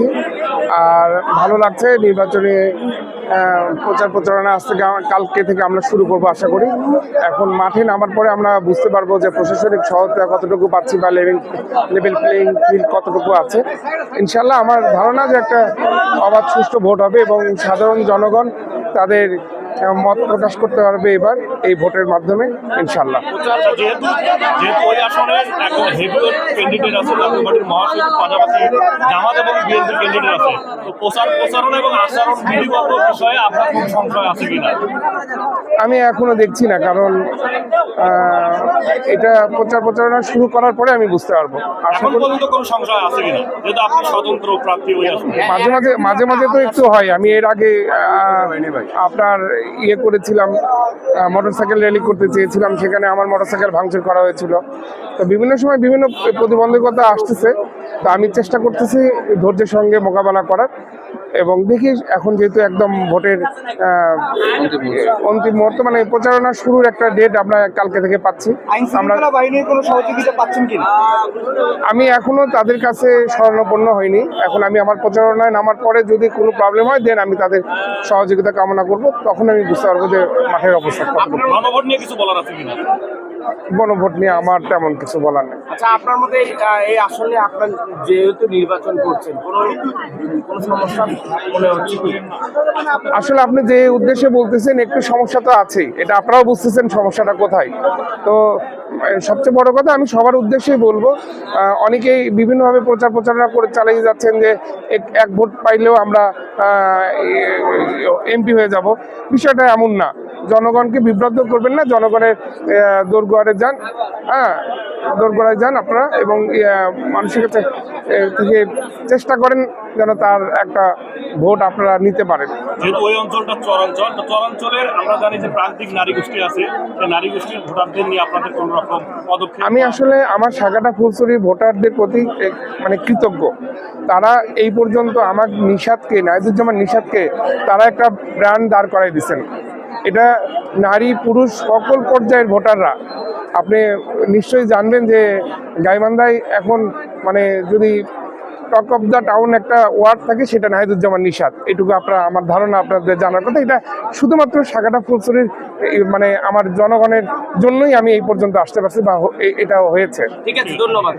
দেখছি, আর ভালো লাগছে। নির্বাচনে প্রচার প্রচারণা আজ থেকে কালকে থেকে আমরা শুরু করবো আশা করি। এখন মাঠে নামার পরে আমরা বুঝতে পারবো যে প্রশাসনিক সহায়তা কতটুকু পাচ্ছি বা লেভেল প্লেইং ফিল্ড কতটুকু আছে। ইনশাল্লাহ আমার ধারণা যে একটা অবাধ সুষ্ঠু ভোট হবে এবং সাধারণ জনগণ তাদের মত প্রকাশ করতে পারবে এবার এই ভোটের মাধ্যমে ইনশাল্লাহ। যেহেতু ওই আসনে একজন হেভিওয়েট ক্যান্ডিডেট আছে, জাতীয় পার্টির মহাসচিব, পাশাপাশি জামাত এবং বিএনপির ক্যান্ডিডেট আছে, তো প্রচারণা এবং আচরণ বিধিগত বিষয়ে আপনার কোনো সংশয় আছে কিনা? আমি এখনো দেখছি না, কারণ এটা প্রচারণা শুরু করার পরে আমি বুঝতে পারবো। এখন পর্যন্ত কোনো সংশয় আছে কিনা, যেহেতু আপনি স্বতন্ত্র প্রার্থী হয়ে আসেন? মাঝে মাঝে তো একটু হয়। আমি এর আগে আপনার করেছিলাম, মোটরসাইকেল র্যালি করতে চেয়েছিলাম, সেখানে আমার মোটরসাইকেল ভাঙচুর করা হয়েছিল। তো বিভিন্ন সময় বিভিন্ন প্রতিবন্ধকতা আসতেছে, তো আমি চেষ্টা করতেছি ধৈর্যের সঙ্গে মোকাবেলা করার। এবং দেখি এখন যেহেতু একদম ভোটের অন্তিম মুহূর্ত, মানে প্রচারণা শুরুর একটা ডেট আমরা কালকে থেকে পাচ্ছি। আমরা বাহিনীর কোনো সহযোগিতা পাচ্ছেন কিনা? আমি এখনো তাদের কাছে শরণাপন্ন হইনি। এখন আমি আমার প্রচারণায় নামার পরে যদি কোনো প্রবলেম হয়, দেন আমি তাদের সহযোগিতা কামনা করব, তখন আমি বুঝতে পারবো যে মাঠের অবস্থা কতটুকু। গণভোট নিয়ে কিছু বলার আছে কিনা? গণভোট নিয়ে আমার তেমন কিছু বলার নেই। আচ্ছা, আপনার মতে এই আসলে আপনার যেহেতু নির্বাচন করছেন, কোনো সমস্যা মনে হচ্ছে কি? আসলে আপনি যে উদ্দেশ্যে বলতেছেন, একটু সমস্যা তো আছেই, এটা আপনারাও বুঝতেছেন সমস্যাটা কোথায়। তো সবচেয়ে বড় কথা, আমি সবার উদ্দেশ্যেই বলবো, অনেকেই বিভিন্নভাবে প্রচারণা করে চালিয়ে যাচ্ছেন যে এক ভোট পাইলেও আমরা এমপি হয়ে যাব। বিষয়টা এমন না। জনগণকে বিভ্রান্ত করবেন না, জনগণের দোরগোড়ায় যান, দোরগোড়ায় যান আপনারা, এবং মানুষের কাছে থেকে চেষ্টা করেন যেন তার একটা ভোট আপনারা নিতে পারেন। যেহেতু ওই অঞ্চলটা চরাঞ্চল, তো চরাঞ্চলের আমরা জানি যে প্রান্তিক নারী গোষ্ঠী আছে, সেই নারী গোষ্ঠীর ভোটারদের নিয়ে আপনাদের কোনো রকম পদক্ষেপ? আমি আসলে আমার সাগাটা ফুলছড়ি ভোটারদের প্রতি মানে কৃতজ্ঞ। তারা এই পর্যন্ত আমার নিশাদকে, নাহিদুজ্জামান নিশাদকে তারা একটা ব্র্যান্ড দাঁড় করাই দিচ্ছেন। এটা নারী পুরুষ সকল পর্যায়ের ভোটাররা। আপনি নিশ্চয়ই জানবেন যে গাইবান্ধায় এখন মানে যদি টক অফ দ্য টাউন একটা ওয়ার্ড থাকে, সেটা নাহিদুজ্জামান নিশাদ। এটুকু আমার ধারণা আপনাদের জানার কথা। এটা শুধুমাত্র সাগাটা ফুলছড়ির মানে আমার জনগণের জন্যই আমি এই পর্যন্ত আসতে পারছি বা এটাও হয়েছে। ঠিক আছে, ধন্যবাদ।